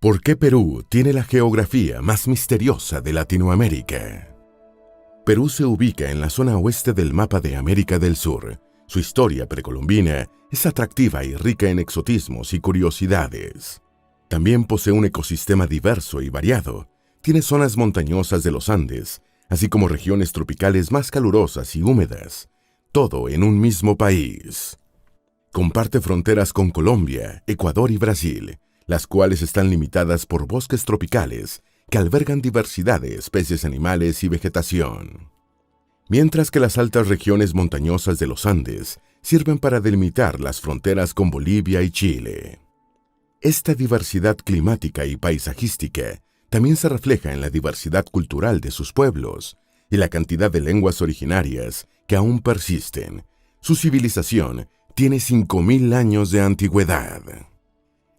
¿Por qué Perú tiene la geografía más misteriosa de Latinoamérica? Perú se ubica en la zona oeste del mapa de América del Sur. Su historia precolombina es atractiva y rica en exotismos y curiosidades. También posee un ecosistema diverso y variado. Tiene zonas montañosas de los Andes, así como regiones tropicales más calurosas y húmedas, todo en un mismo país. Comparte fronteras con Colombia, Ecuador y Brasil, las cuales están limitadas por bosques tropicales que albergan diversidad de especies animales y vegetación. Mientras que las altas regiones montañosas de los Andes sirven para delimitar las fronteras con Bolivia y Chile. Esta diversidad climática y paisajística también se refleja en la diversidad cultural de sus pueblos y la cantidad de lenguas originarias que aún persisten. Su civilización tiene 5000 años de antigüedad.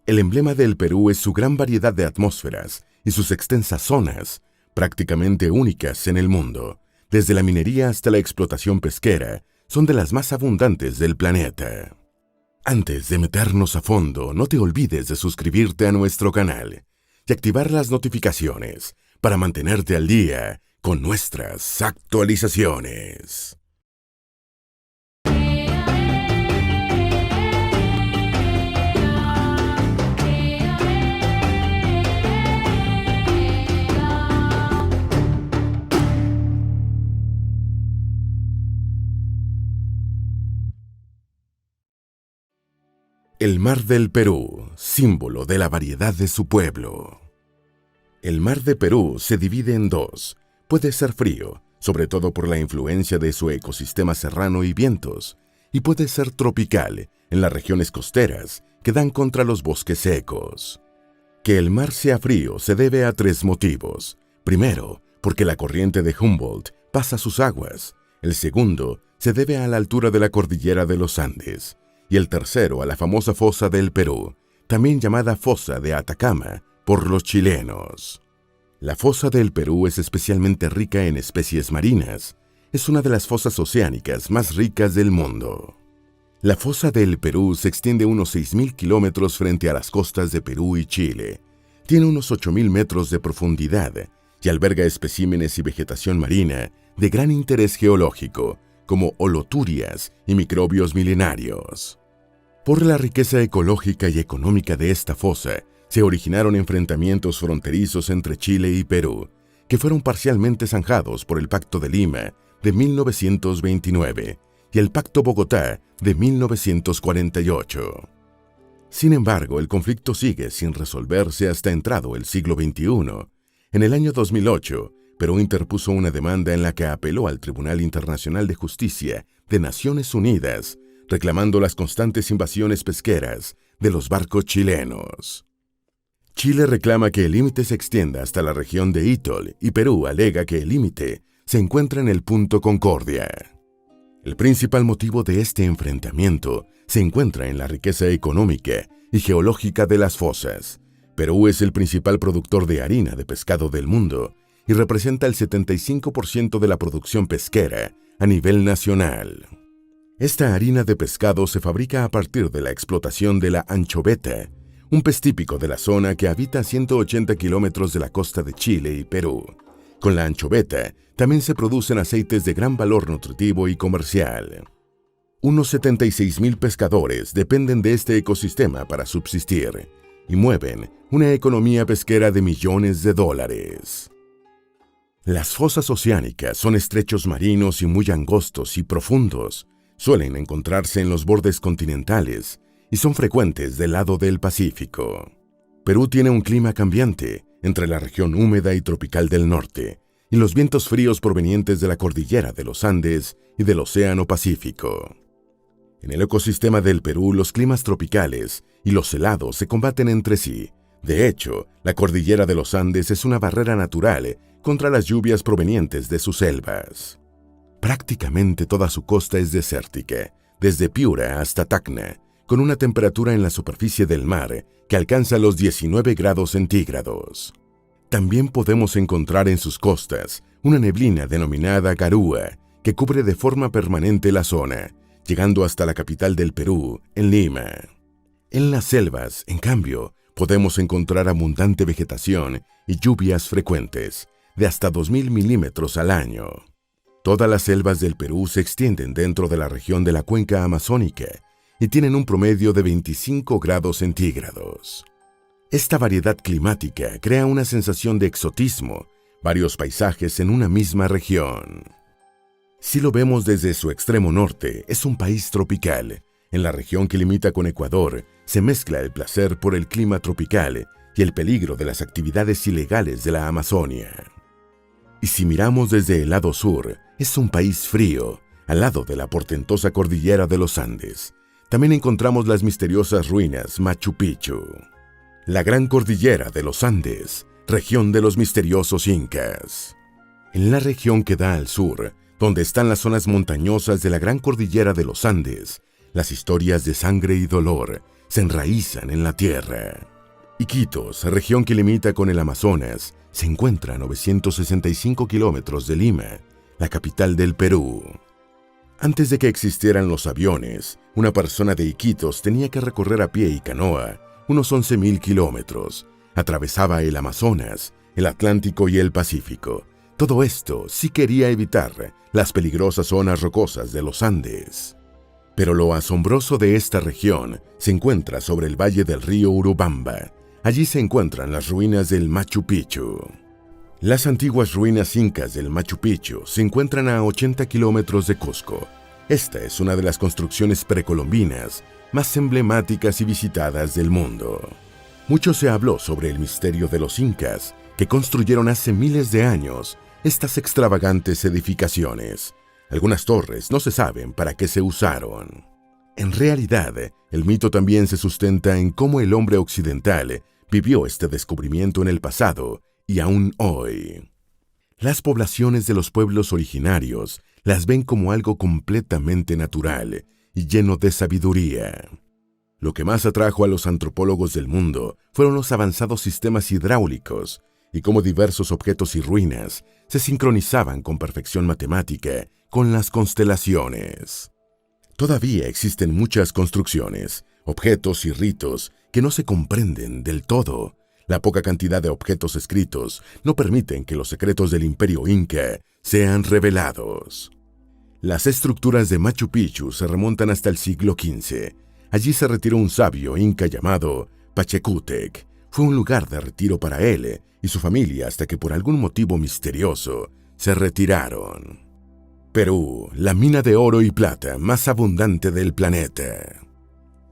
El emblema del Perú es su gran variedad de atmósferas y sus extensas zonas, prácticamente únicas en el mundo. Desde la minería hasta la explotación pesquera, son de las más abundantes del planeta. Antes de meternos a fondo, no te olvides de suscribirte a nuestro canal y activar las notificaciones para mantenerte al día con nuestras actualizaciones. El Mar del Perú, símbolo de la variedad de su pueblo. El Mar de Perú se divide en dos. Puede ser frío, sobre todo por la influencia de su ecosistema serrano y vientos, y puede ser tropical, en las regiones costeras, que dan contra los bosques secos. Que el mar sea frío se debe a 3 motivos. Primero, porque la corriente de Humboldt pasa sus aguas. El segundo, se debe a la altura de la cordillera de los Andes. Y el tercero a la famosa fosa del Perú, también llamada fosa de Atacama por los chilenos. La fosa del Perú es especialmente rica en especies marinas. Es una de las fosas oceánicas más ricas del mundo. La fosa del Perú se extiende unos 6000 kilómetros frente a las costas de Perú y Chile. Tiene unos 8000 metros de profundidad y alberga especímenes y vegetación marina de gran interés geológico, como holoturias y microbios milenarios. Por la riqueza ecológica y económica de esta fosa, se originaron enfrentamientos fronterizos entre Chile y Perú, que fueron parcialmente zanjados por el Pacto de Lima de 1929 y el Pacto Bogotá de 1948. Sin embargo, el conflicto sigue sin resolverse hasta entrado el siglo XXI. En el año 2008, Perú interpuso una demanda en la que apeló al Tribunal Internacional de Justicia de Naciones Unidas, reclamando las constantes invasiones pesqueras de los barcos chilenos. Chile reclama que el límite se extienda hasta la región de Itol y Perú alega que el límite se encuentra en el punto Concordia. El principal motivo de este enfrentamiento se encuentra en la riqueza económica y geológica de las fosas. Perú es el principal productor de harina de pescado del mundo y representa el 75% de la producción pesquera a nivel nacional. Esta harina de pescado se fabrica a partir de la explotación de la anchoveta, un pez típico de la zona que habita a 180 kilómetros de la costa de Chile y Perú. Con la anchoveta también se producen aceites de gran valor nutritivo y comercial. Unos 76,000 pescadores dependen de este ecosistema para subsistir y mueven una economía pesquera de millones de dólares. Las fosas oceánicas son estrechos marinos y muy angostos y profundos. Suelen encontrarse en los bordes continentales y son frecuentes del lado del Pacífico. Perú tiene un clima cambiante entre la región húmeda y tropical del norte y los vientos fríos provenientes de la cordillera de los Andes y del Océano Pacífico. En el ecosistema del Perú, los climas tropicales y los helados se combaten entre sí. De hecho, la cordillera de los Andes es una barrera natural contra las lluvias provenientes de sus selvas. Prácticamente toda su costa es desértica, desde Piura hasta Tacna, con una temperatura en la superficie del mar que alcanza los 19 grados centígrados. También podemos encontrar en sus costas una neblina denominada garúa que cubre de forma permanente la zona, llegando hasta la capital del Perú, en Lima. En las selvas, en cambio, podemos encontrar abundante vegetación y lluvias frecuentes, de hasta 2.000 milímetros al año. Todas las selvas del Perú se extienden dentro de la región de la cuenca amazónica y tienen un promedio de 25 grados centígrados. Esta variedad climática crea una sensación de exotismo, varios paisajes en una misma región. Si lo vemos desde su extremo norte, es un país tropical. En la región que limita con Ecuador, se mezcla el placer por el clima tropical y el peligro de las actividades ilegales de la Amazonia. Y si miramos desde el lado sur, es un país frío, al lado de la portentosa cordillera de los Andes. También encontramos las misteriosas ruinas Machu Picchu. La gran cordillera de los Andes, región de los misteriosos incas. En la región que da al sur, donde están las zonas montañosas de la gran cordillera de los Andes, las historias de sangre y dolor se enraizan en la tierra. Iquitos, región que limita con el Amazonas, se encuentra a 965 kilómetros de Lima, la capital del Perú. Antes de que existieran los aviones, una persona de Iquitos tenía que recorrer a pie y canoa unos 11.000 kilómetros. Atravesaba el Amazonas, el Atlántico y el Pacífico. Todo esto sí quería evitar las peligrosas zonas rocosas de los Andes. Pero lo asombroso de esta región se encuentra sobre el valle del río Urubamba. Allí se encuentran las ruinas del Machu Picchu. Las antiguas ruinas incas del Machu Picchu se encuentran a 80 kilómetros de Cusco. Esta es una de las construcciones precolombinas más emblemáticas y visitadas del mundo. Mucho se habló sobre el misterio de los incas, que construyeron hace miles de años estas extravagantes edificaciones. Algunas torres no se saben para qué se usaron. En realidad, el mito también se sustenta en cómo el hombre occidental vivió este descubrimiento en el pasado y aún hoy. Las poblaciones de los pueblos originarios las ven como algo completamente natural y lleno de sabiduría. Lo que más atrajo a los antropólogos del mundo fueron los avanzados sistemas hidráulicos y cómo diversos objetos y ruinas se sincronizaban con perfección matemática con las constelaciones. Todavía existen muchas construcciones, objetos y ritos que no se comprenden del todo. La poca cantidad de objetos escritos no permiten que los secretos del Imperio Inca sean revelados. Las estructuras de Machu Picchu se remontan hasta el siglo XV. Allí se retiró un sabio inca llamado Pachacútec. Fue un lugar de retiro para él y su familia hasta que por algún motivo misterioso se retiraron. Perú, la mina de oro y plata más abundante del planeta.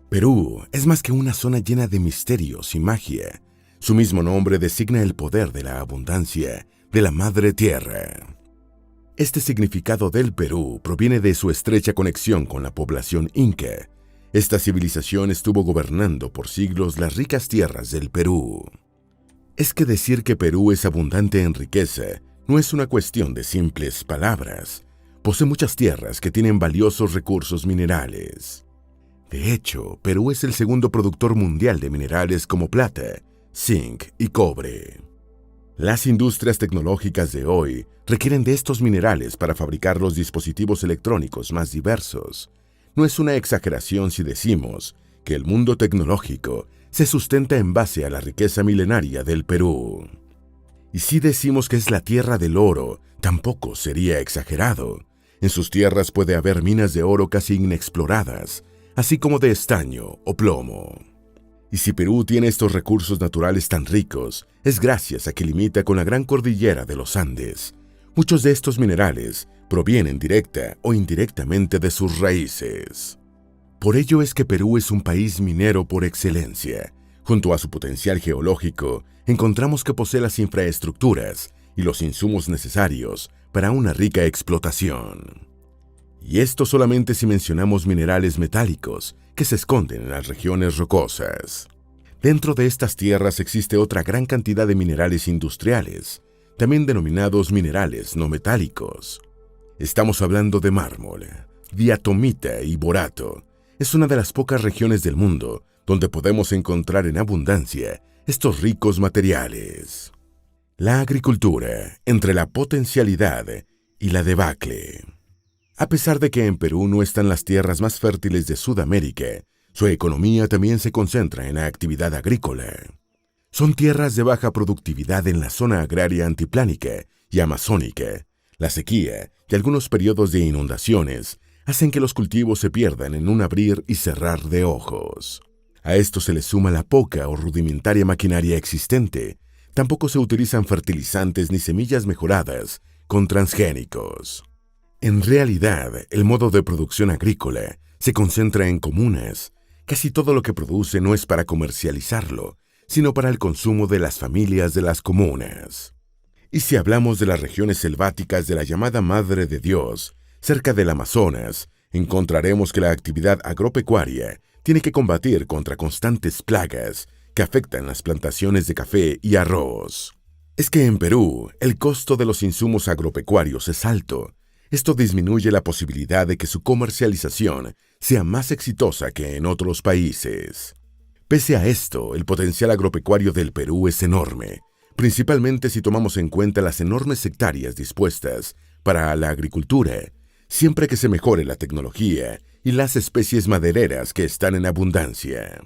Perú es más que una zona llena de misterios y magia. Su mismo nombre designa el poder de la abundancia de la Madre Tierra. Este significado del Perú proviene de su estrecha conexión con la población inca. Esta civilización estuvo gobernando por siglos las ricas tierras del Perú. Es que decir que Perú es abundante en riqueza no es una cuestión de simples palabras. Posee muchas tierras que tienen valiosos recursos minerales. De hecho, Perú es el segundo productor mundial de minerales como plata, zinc y cobre. Las industrias tecnológicas de hoy requieren de estos minerales para fabricar los dispositivos electrónicos más diversos. No es una exageración si decimos que el mundo tecnológico se sustenta en base a la riqueza milenaria del Perú. Y si decimos que es la tierra del oro, tampoco sería exagerado. En sus tierras puede haber minas de oro casi inexploradas, así como de estaño o plomo. Y si Perú tiene estos recursos naturales tan ricos, es gracias a que limita con la gran cordillera de los Andes. Muchos de estos minerales provienen directa o indirectamente de sus raíces. Por ello es que Perú es un país minero por excelencia. Junto a su potencial geológico, encontramos que posee las infraestructuras y los insumos necesarios para una rica explotación. Y esto solamente si mencionamos minerales metálicos que se esconden en las regiones rocosas. Dentro de estas tierras existe otra gran cantidad de minerales industriales, también denominados minerales no metálicos. Estamos hablando de mármol, diatomita y borato. Es una de las pocas regiones del mundo donde podemos encontrar en abundancia estos ricos materiales. La agricultura, entre la potencialidad y la debacle. A pesar de que en Perú no están las tierras más fértiles de Sudamérica, su economía también se concentra en la actividad agrícola. Son tierras de baja productividad en la zona agraria antiplánica y amazónica. La sequía y algunos periodos de inundaciones hacen que los cultivos se pierdan en un abrir y cerrar de ojos. A esto se le suma la poca o rudimentaria maquinaria existente. Tampoco se utilizan fertilizantes ni semillas mejoradas con transgénicos. En realidad, el modo de producción agrícola se concentra en comunas. Casi todo lo que produce no es para comercializarlo, sino para el consumo de las familias de las comunas. Y si hablamos de las regiones selváticas de la llamada Madre de Dios, cerca del Amazonas, encontraremos que la actividad agropecuaria tiene que combatir contra constantes plagas que afectan las plantaciones de café y arroz. Es que en Perú, el costo de los insumos agropecuarios es alto. Esto disminuye la posibilidad de que su comercialización sea más exitosa que en otros países. Pese a esto, el potencial agropecuario del Perú es enorme, principalmente si tomamos en cuenta las enormes hectáreas dispuestas para la agricultura, siempre que se mejore la tecnología y las especies madereras que están en abundancia.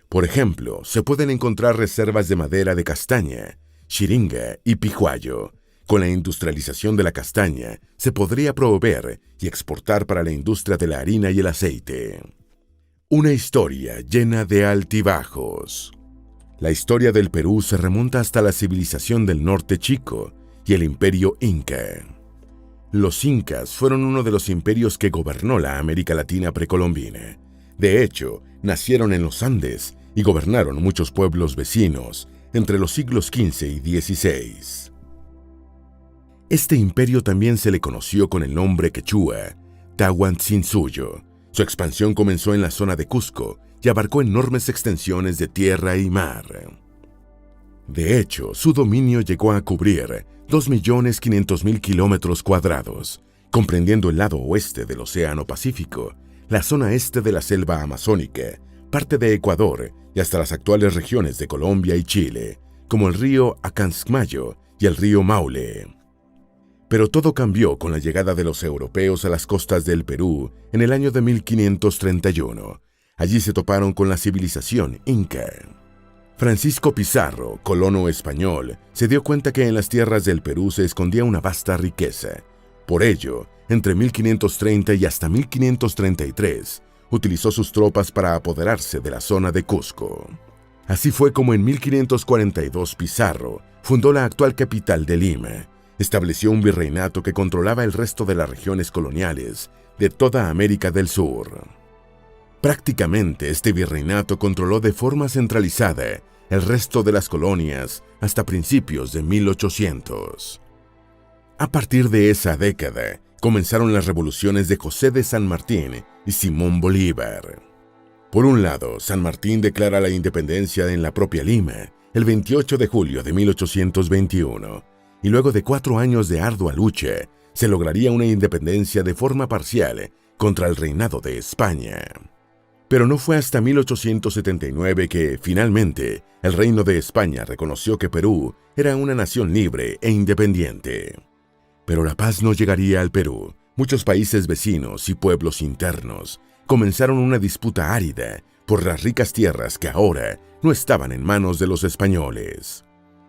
Por ejemplo, se pueden encontrar reservas de madera de castaña, xiringa y pijuayo. Con la industrialización de la castaña, se podría proveer y exportar para la industria de la harina y el aceite. Una historia llena de altibajos. La historia del Perú se remonta hasta la civilización del norte chico y el imperio inca. Los incas fueron uno de los imperios que gobernó la América Latina precolombina. De hecho, nacieron en los Andes y gobernaron muchos pueblos vecinos entre los siglos XV y XVI. Este imperio también se le conoció con el nombre quechua, Tahuantinsuyo. Su expansión comenzó en la zona de Cusco y abarcó enormes extensiones de tierra y mar. De hecho, su dominio llegó a cubrir 2.500.000 kilómetros cuadrados, comprendiendo el lado oeste del Océano Pacífico, la zona este de la selva amazónica, parte de Ecuador y hasta las actuales regiones de Colombia y Chile, como el río Acancmayo y el río Maule. Pero todo cambió con la llegada de los europeos a las costas del Perú en el año de 1531. Allí se toparon con la civilización inca. Francisco Pizarro, colono español, se dio cuenta que en las tierras del Perú se escondía una vasta riqueza. Por ello, entre 1530 y hasta 1533, utilizó sus tropas para apoderarse de la zona de Cusco. Así fue como en 1542 Pizarro fundó la actual capital de Lima. Estableció un virreinato que controlaba el resto de las regiones coloniales de toda América del Sur. Prácticamente este virreinato controló de forma centralizada el resto de las colonias hasta principios de 1800. A partir de esa década, comenzaron las revoluciones de José de San Martín y Simón Bolívar. Por un lado, San Martín declara la independencia en la propia Lima el 28 de julio de 1821, y luego de 4 años de ardua lucha, se lograría una independencia de forma parcial contra el reinado de España. Pero no fue hasta 1879 que, finalmente, el Reino de España reconoció que Perú era una nación libre e independiente. Pero la paz no llegaría al Perú. Muchos países vecinos y pueblos internos comenzaron una disputa árida por las ricas tierras que ahora no estaban en manos de los españoles.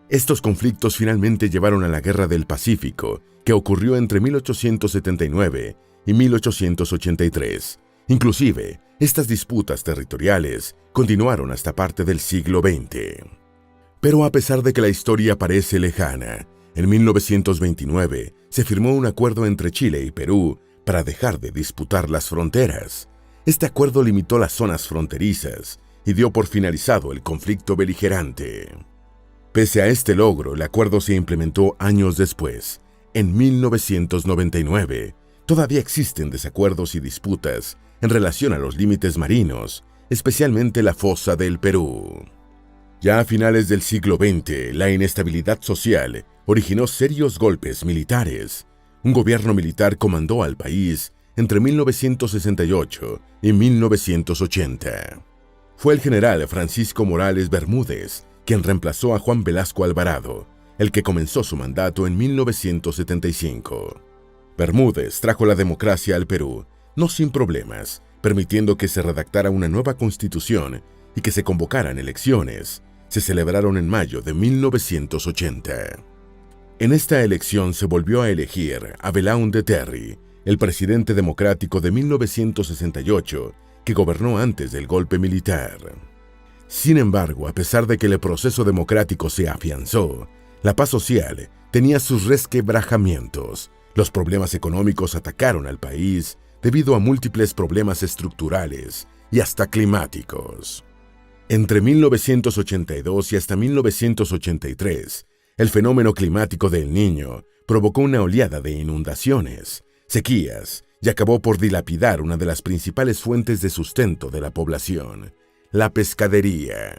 Estos conflictos finalmente llevaron a la Guerra del Pacífico, que ocurrió entre 1879 y 1883. Inclusive, estas disputas territoriales continuaron hasta parte del siglo XX. Pero a pesar de que la historia parece lejana, en 1929 se firmó un acuerdo entre Chile y Perú para dejar de disputar las fronteras. Este acuerdo limitó las zonas fronterizas y dio por finalizado el conflicto beligerante. Pese a este logro, el acuerdo se implementó años después. En 1999, todavía existen desacuerdos y disputas en relación a los límites marinos, especialmente la fosa del Perú. Ya a finales del siglo XX, la inestabilidad social originó serios golpes militares. Un gobierno militar comandó al país entre 1968 y 1980. Fue el general Francisco Morales Bermúdez quien reemplazó a Juan Velasco Alvarado, el que comenzó su mandato en 1975. Bermúdez trajo la democracia al Perú, no sin problemas, permitiendo que se redactara una nueva constitución y que se convocaran elecciones. se celebraron en mayo de 1980. En esta elección se volvió a elegir a Belaúnde Terry, el presidente democrático de 1968, que gobernó antes del golpe militar. Sin embargo, a pesar de que el proceso democrático se afianzó, la paz social tenía sus resquebrajamientos. Los problemas económicos atacaron al país debido a múltiples problemas estructurales y hasta climáticos. Entre 1982 y hasta 1983, el fenómeno climático del Niño provocó una oleada de inundaciones, sequías y acabó por dilapidar una de las principales fuentes de sustento de la población, la pescadería.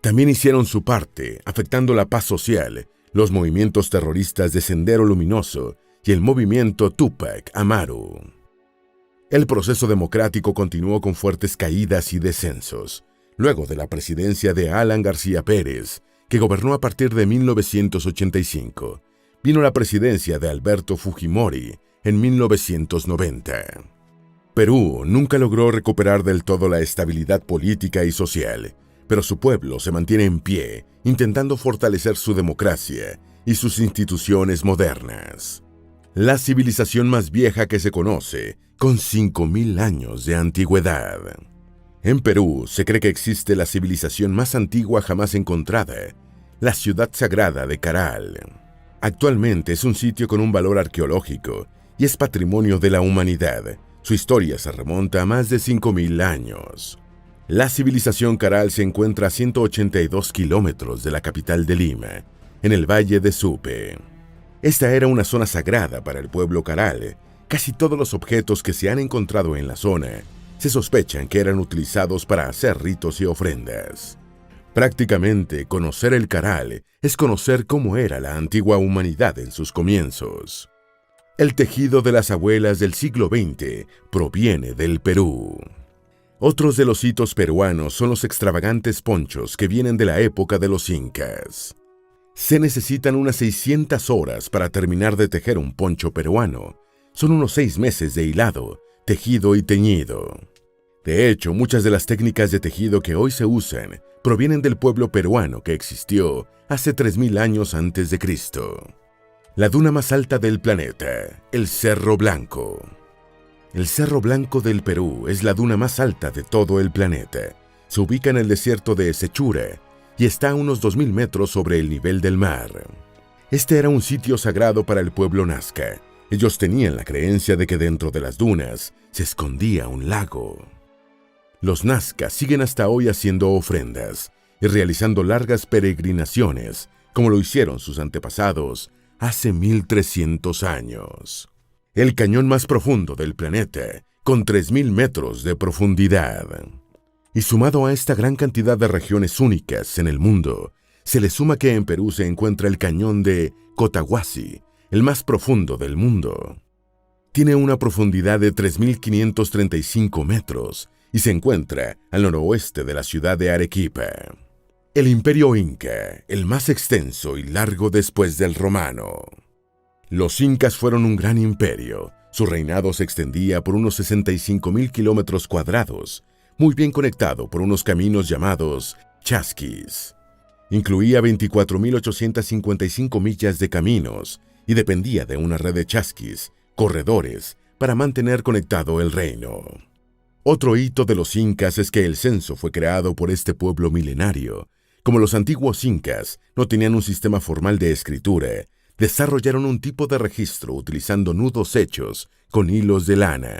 También hicieron su parte, afectando la paz social, los movimientos terroristas de Sendero Luminoso y el movimiento Tupac Amaru. El proceso democrático continuó con fuertes caídas y descensos. Luego de la presidencia de Alan García Pérez, que gobernó a partir de 1985, vino la presidencia de Alberto Fujimori en 1990. Perú nunca logró recuperar del todo la estabilidad política y social, pero su pueblo se mantiene en pie, intentando fortalecer su democracia y sus instituciones modernas. La civilización más vieja que se conoce, con 5.000 años de antigüedad. En Perú se cree que existe la civilización más antigua jamás encontrada, la ciudad sagrada de Caral. Actualmente es un sitio con un valor arqueológico y es patrimonio de la humanidad. Su historia se remonta a más de 5.000 años. La civilización Caral se encuentra a 182 kilómetros de la capital de Lima, en el Valle de Supe. Esta era una zona sagrada para el pueblo Caral. Casi todos los objetos que se han encontrado en la zona se sospechan que eran utilizados para hacer ritos y ofrendas. Prácticamente, conocer el Caral es conocer cómo era la antigua humanidad en sus comienzos. El tejido de las abuelas del siglo XX proviene del Perú. Otros de los hitos peruanos son los extravagantes ponchos que vienen de la época de los incas. Se necesitan unas 600 horas para terminar de tejer un poncho peruano. Son unos 6 meses de hilado, tejido y teñido. De hecho, muchas de las técnicas de tejido que hoy se usan provienen del pueblo peruano que existió hace 3.000 años antes de Cristo. La duna más alta del planeta, el Cerro Blanco. El Cerro Blanco del Perú es la duna más alta de todo el planeta. Se ubica en el desierto de Sechura y está a unos 2.000 metros sobre el nivel del mar. Este era un sitio sagrado para el pueblo Nazca. Ellos tenían la creencia de que dentro de las dunas se escondía un lago. Los Nazca siguen hasta hoy haciendo ofrendas y realizando largas peregrinaciones, como lo hicieron sus antepasados hace 1.300 años. El cañón más profundo del planeta, con 3.000 metros de profundidad. Y sumado a esta gran cantidad de regiones únicas en el mundo, se le suma que en Perú se encuentra el cañón de Cotahuasi, el más profundo del mundo. Tiene una profundidad de 3.535 metros y se encuentra al noroeste de la ciudad de Arequipa. El Imperio Inca, el más extenso y largo después del romano. Los incas fueron un gran imperio. Su reinado se extendía por unos 65.000 kilómetros cuadrados, muy bien conectado por unos caminos llamados chasquis. Incluía 24.855 millas de caminos y dependía de una red de chasquis, corredores, para mantener conectado el reino. Otro hito de los incas es que el censo fue creado por este pueblo milenario. Como los antiguos incas no tenían un sistema formal de escritura, desarrollaron un tipo de registro utilizando nudos hechos con hilos de lana.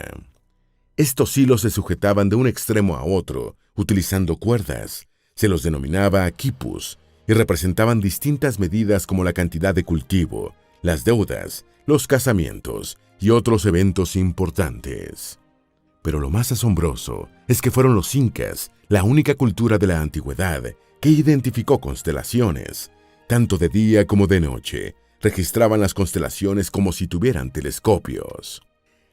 Estos hilos se sujetaban de un extremo a otro utilizando cuerdas. Se los denominaba quipus y representaban distintas medidas como la cantidad de cultivo, las deudas, los casamientos y otros eventos importantes. Pero lo más asombroso es que fueron los incas la única cultura de la antigüedad que identificó constelaciones, tanto de día como de noche. Registraban las constelaciones como si tuvieran telescopios.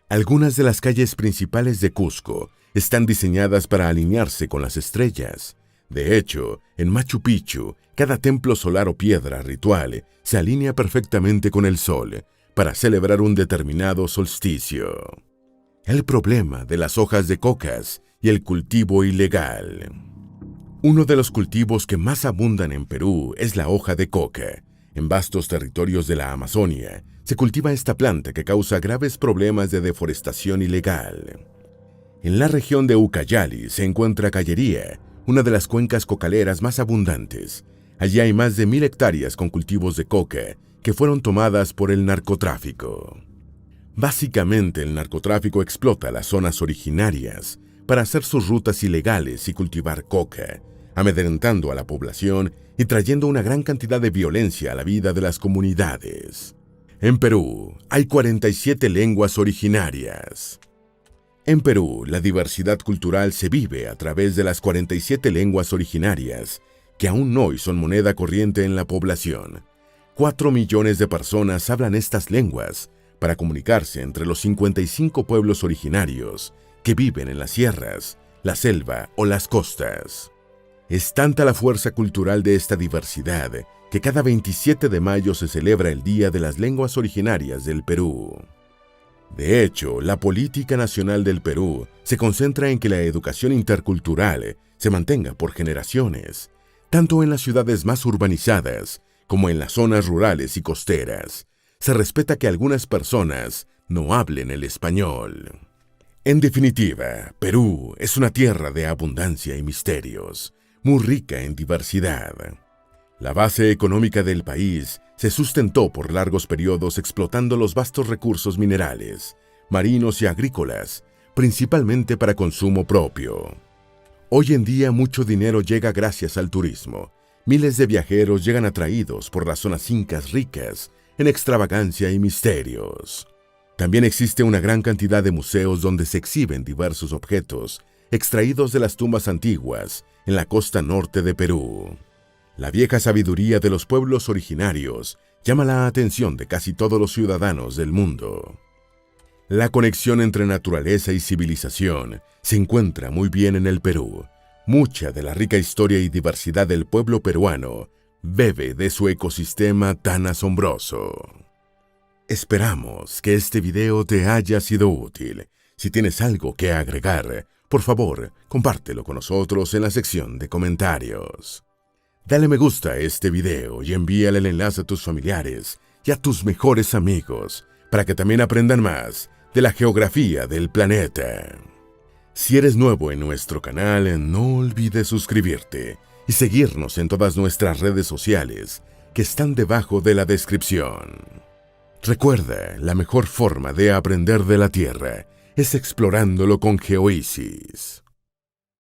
Algunas de las calles principales de Cusco están diseñadas para alinearse con las estrellas. De hecho, en Machu Picchu, cada templo solar o piedra ritual se alinea perfectamente con el sol para celebrar un determinado solsticio. El problema de las hojas de cocas y el cultivo ilegal. Uno de los cultivos que más abundan en Perú es la hoja de coca. En vastos territorios de la Amazonia se cultiva esta planta que causa graves problemas de deforestación ilegal. En la región de Ucayali se encuentra Callería, una de las cuencas cocaleras más abundantes. Allí hay más de 1000 hectáreas con cultivos de coca que fueron tomadas por el narcotráfico. Básicamente, el narcotráfico explota las zonas originarias para hacer sus rutas ilegales y cultivar coca, amedrentando a la población y trayendo una gran cantidad de violencia a la vida de las comunidades. En Perú hay 47 lenguas originarias. En Perú, la diversidad cultural se vive a través de las 47 lenguas originarias, que aún hoy son moneda corriente en la población. 4 millones de personas hablan estas lenguas para comunicarse entre los 55 pueblos originarios que viven en las sierras, la selva o las costas. Es tanta la fuerza cultural de esta diversidad que cada 27 de mayo se celebra el Día de las Lenguas Originarias del Perú. De hecho, la política nacional del Perú se concentra en que la educación intercultural se mantenga por generaciones, tanto en las ciudades más urbanizadas como en las zonas rurales y costeras. Se respeta que algunas personas no hablen el español. En definitiva, Perú es una tierra de abundancia y misterios, muy rica en diversidad. La base económica del país se sustentó por largos periodos explotando los vastos recursos minerales, marinos y agrícolas, principalmente para consumo propio. Hoy en día mucho dinero llega gracias al turismo. Miles de viajeros llegan atraídos por las zonas incas ricas en extravagancia y misterios. También existe una gran cantidad de museos donde se exhiben diversos objetos extraídos de las tumbas antiguas en la costa norte de Perú. La vieja sabiduría de los pueblos originarios llama la atención de casi todos los ciudadanos del mundo. La conexión entre naturaleza y civilización se encuentra muy bien en el Perú. Mucha de la rica historia y diversidad del pueblo peruano bebe de su ecosistema tan asombroso. Esperamos que este video te haya sido útil. Si tienes algo que agregar, por favor, compártelo con nosotros en la sección de comentarios. Dale me gusta a este video y envíale el enlace a tus familiares y a tus mejores amigos para que también aprendan más de la geografía del planeta. Si eres nuevo en nuestro canal, no olvides suscribirte y seguirnos en todas nuestras redes sociales que están debajo de la descripción. Recuerda, la mejor forma de aprender de la Tierra es explorándolo con GeoEasis.